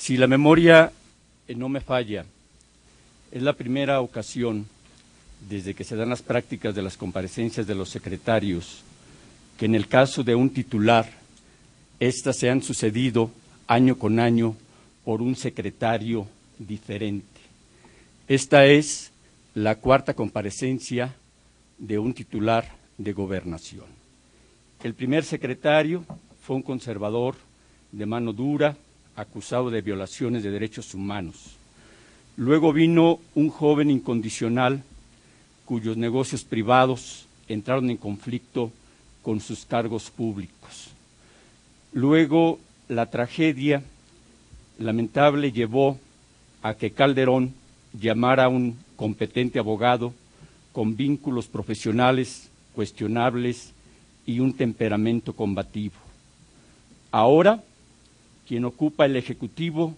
Si la memoria no me falla, es la primera ocasión desde que se dan las prácticas de las comparecencias de los secretarios que en el caso de un titular, estas se han sucedido año con año por un secretario diferente. Esta es la cuarta comparecencia de un titular de gobernación. El primer secretario fue un conservador de mano dura, acusado de violaciones de derechos humanos. Luego vino un joven incondicional cuyos negocios privados entraron en conflicto con sus cargos públicos. Luego la tragedia lamentable llevó a que Calderón llamara a un competente abogado con vínculos profesionales cuestionables y un temperamento combativo. Ahora, quien ocupa el Ejecutivo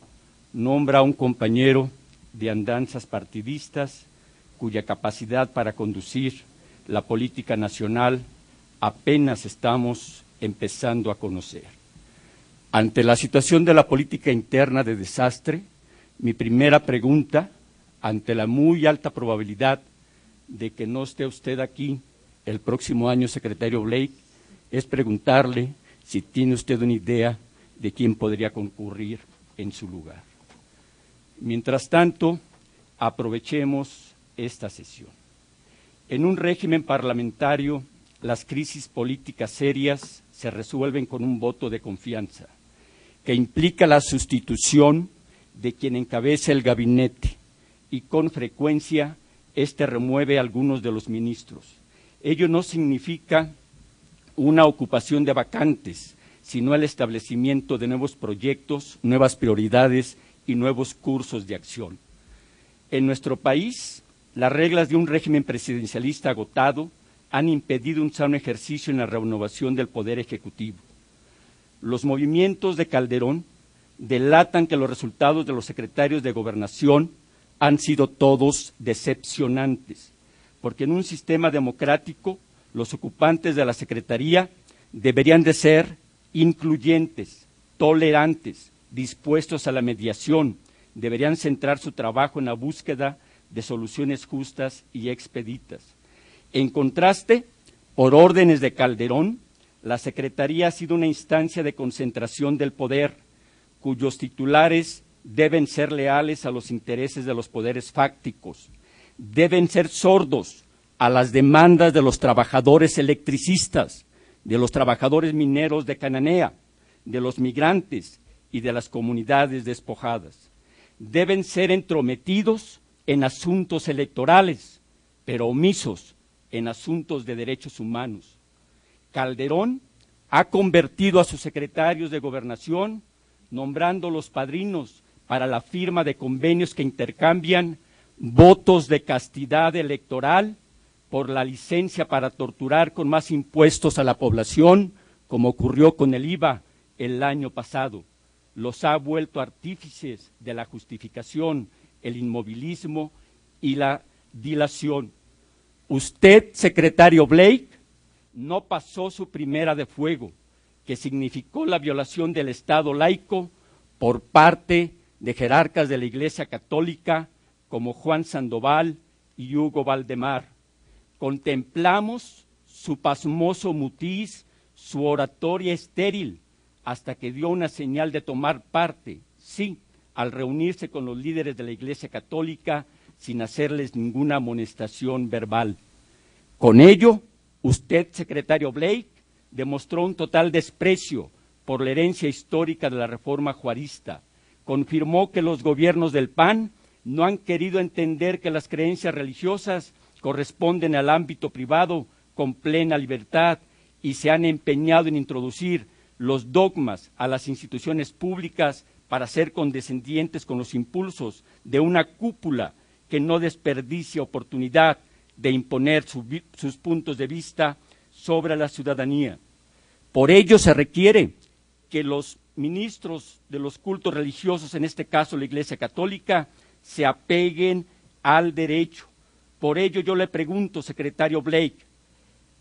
nombra a un compañero de andanzas partidistas cuya capacidad para conducir la política nacional apenas estamos empezando a conocer. Ante la situación de la política interna de desastre, mi primera pregunta, ante la muy alta probabilidad de que no esté usted aquí el próximo año, secretario Blake, es preguntarle si tiene usted una idea de quién podría concurrir en su lugar. Mientras tanto, aprovechemos esta sesión. En un régimen parlamentario, las crisis políticas serias se resuelven con un voto de confianza, que implica la sustitución de quien encabeza el gabinete y con frecuencia éste remueve a algunos de los ministros. Ello no significa una ocupación de vacantes, sino el establecimiento de nuevos proyectos, nuevas prioridades y nuevos cursos de acción. En nuestro país, las reglas de un régimen presidencialista agotado han impedido un sano ejercicio en la renovación del Poder Ejecutivo. Los movimientos de Calderón delatan que los resultados de los secretarios de Gobernación han sido todos decepcionantes, porque en un sistema democrático los ocupantes de la Secretaría deberían de ser incluyentes, tolerantes, dispuestos a la mediación, deberían centrar su trabajo en la búsqueda de soluciones justas y expeditas. En contraste, por órdenes de Calderón, la Secretaría ha sido una instancia de concentración del poder, cuyos titulares deben ser leales a los intereses de los poderes fácticos, deben ser sordos a las demandas de los trabajadores electricistas, de los trabajadores mineros de Cananea, de los migrantes y de las comunidades despojadas. Deben ser entrometidos en asuntos electorales, pero omisos en asuntos de derechos humanos. Calderón ha convertido a sus secretarios de Gobernación, nombrando los padrinos para la firma de convenios que intercambian votos de castidad electoral por la licencia para torturar con más impuestos a la población, como ocurrió con el IVA el año pasado. Los ha vuelto artífices de la justificación, el inmovilismo y la dilación. Usted, secretario Blake, no pasó su primera de fuego, que significó la violación del Estado laico por parte de jerarcas de la Iglesia Católica como Juan Sandoval y Hugo Valdemar. Contemplamos su pasmoso mutis, su oratoria estéril, hasta que dio una señal de tomar parte, sí, al reunirse con los líderes de la Iglesia Católica sin hacerles ninguna amonestación verbal. Con ello, usted, secretario Blake, demostró un total desprecio por la herencia histórica de la reforma juarista. Confirmó que los gobiernos del PAN no han querido entender que las creencias religiosas corresponden al ámbito privado con plena libertad y se han empeñado en introducir los dogmas a las instituciones públicas para ser condescendientes con los impulsos de una cúpula que no desperdicia oportunidad de imponer sus puntos de vista sobre la ciudadanía. Por ello se requiere que los ministros de los cultos religiosos, en este caso la Iglesia Católica, se apeguen al derecho. Por ello yo le pregunto, secretario Blake,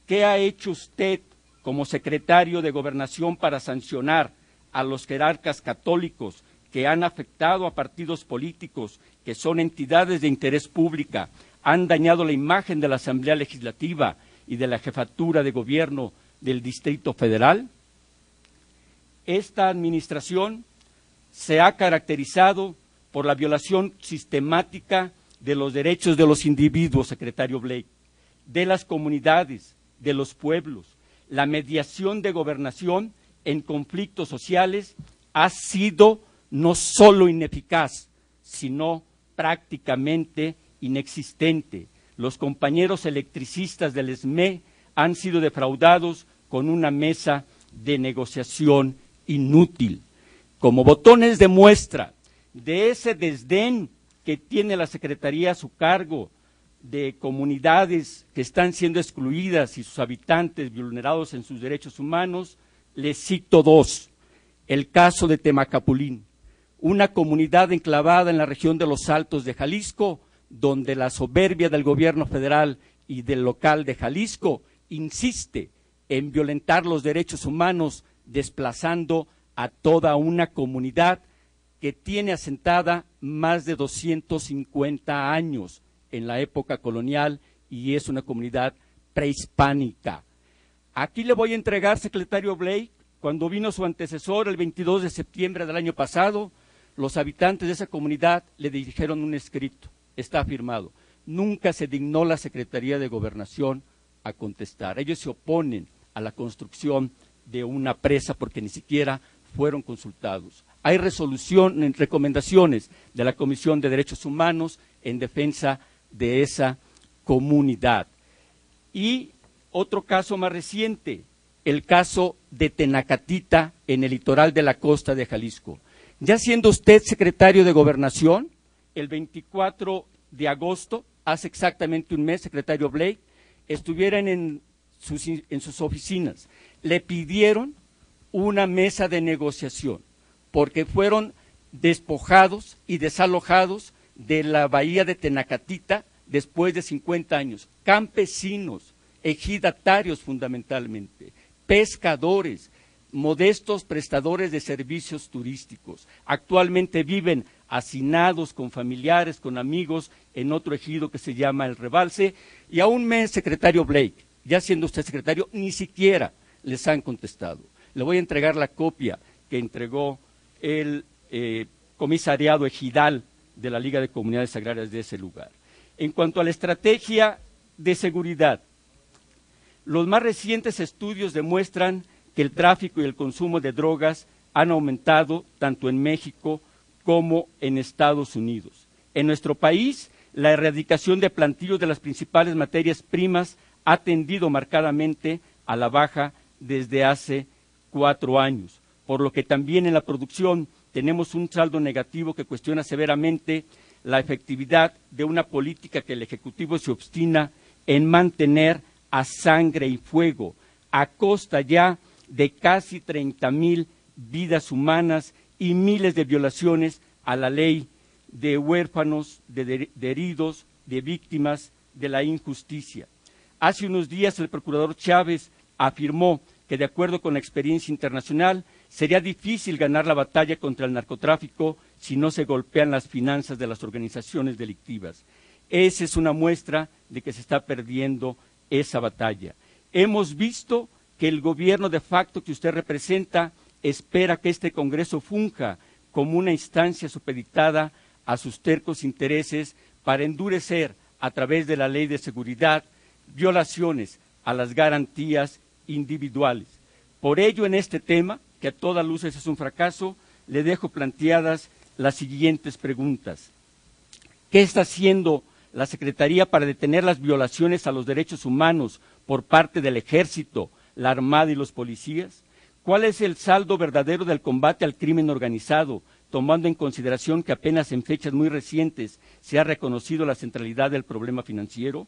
¿qué ha hecho usted como secretario de Gobernación para sancionar a los jerarcas católicos que han afectado a partidos políticos que son entidades de interés pública, han dañado la imagen de la Asamblea Legislativa y de la Jefatura de Gobierno del Distrito Federal. Esta administración se ha caracterizado por la violación sistemática de los derechos de los individuos, secretario Blake, de las comunidades, de los pueblos. La mediación de gobernación en conflictos sociales ha sido no solo ineficaz, sino prácticamente inexistente. Los compañeros electricistas del SME han sido defraudados con una mesa de negociación inútil. Como botones de muestra de ese desdén que tiene la Secretaría a su cargo de comunidades que están siendo excluidas y sus habitantes vulnerados en sus derechos humanos, les cito dos. El caso de Temacapulín, una comunidad enclavada en la región de los Altos de Jalisco, donde la soberbia del gobierno federal y del local de Jalisco insiste en violentar los derechos humanos, desplazando a toda una comunidad que tiene asentada más de 250 años en la época colonial y es una comunidad prehispánica. Aquí le voy a entregar, secretario Blake, cuando vino su antecesor el 22 de septiembre del año pasado, los habitantes de esa comunidad le dirigieron un escrito, está firmado. Nunca se dignó la Secretaría de Gobernación a contestar. Ellos se oponen a la construcción de una presa porque ni siquiera fueron consultados. Hay recomendaciones de la Comisión de Derechos Humanos en defensa de esa comunidad. Y otro caso más reciente, el caso de Tenacatita en el litoral de la costa de Jalisco. Ya siendo usted secretario de Gobernación, el 24 de agosto, hace exactamente un mes, secretario Blake, estuvieran en sus oficinas. Le pidieron una mesa de negociación porque fueron despojados y desalojados de la bahía de Tenacatita después de 50 años. Campesinos, ejidatarios fundamentalmente, pescadores, modestos prestadores de servicios turísticos. Actualmente viven hacinados con familiares, con amigos, en otro ejido que se llama El Rebalse. Y a un mes, secretario Blake, ya siendo usted secretario, ni siquiera les han contestado. Le voy a entregar la copia que entregó el comisariado ejidal de la Liga de Comunidades Agrarias de ese lugar. En cuanto a la estrategia de seguridad, los más recientes estudios demuestran que el tráfico y el consumo de drogas han aumentado tanto en México como en Estados Unidos. En nuestro país, la erradicación de plantíos de las principales materias primas ha tendido marcadamente a la baja desde hace 4 años, por lo que también en la producción tenemos un saldo negativo que cuestiona severamente la efectividad de una política que el Ejecutivo se obstina en mantener a sangre y fuego, a costa ya de casi 30,000 vidas humanas y miles de violaciones a la ley de huérfanos, de heridos, de víctimas de la injusticia. Hace unos días el procurador Chávez afirmó que de acuerdo con la experiencia internacional sería difícil ganar la batalla contra el narcotráfico si no se golpean las finanzas de las organizaciones delictivas. Esa es una muestra de que se está perdiendo esa batalla. Hemos visto que el gobierno de facto que usted representa espera que este Congreso funja como una instancia supeditada a sus tercos intereses para endurecer a través de la ley de seguridad violaciones a las garantías individuales. Por ello, en este tema, que a todas luces es un fracaso, le dejo planteadas las siguientes preguntas. ¿Qué está haciendo la Secretaría para detener las violaciones a los derechos humanos por parte del Ejército, la Armada y los policías? ¿Cuál es el saldo verdadero del combate al crimen organizado, tomando en consideración que apenas en fechas muy recientes se ha reconocido la centralidad del problema financiero?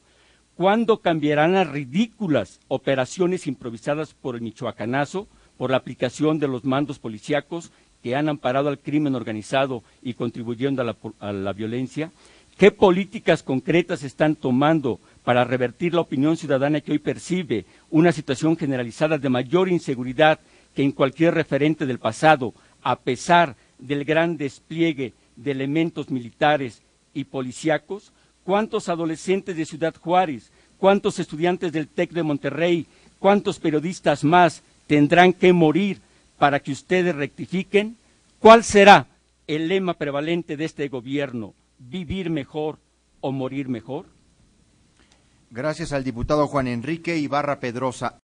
¿Cuándo cambiarán las ridículas operaciones improvisadas por el michoacanazo, por la aplicación de los mandos policíacos que han amparado al crimen organizado y contribuyendo a la violencia? ¿Qué políticas concretas están tomando para revertir la opinión ciudadana que hoy percibe una situación generalizada de mayor inseguridad que en cualquier referente del pasado, a pesar del gran despliegue de elementos militares y policíacos? ¿Cuántos adolescentes de Ciudad Juárez, cuántos estudiantes del TEC de Monterrey, cuántos periodistas más tendrán que morir para que ustedes rectifiquen? ¿Cuál será el lema prevalente de este gobierno? ¿Vivir mejor o morir mejor? Gracias al diputado Juan Enrique Ibarra Pedrosa.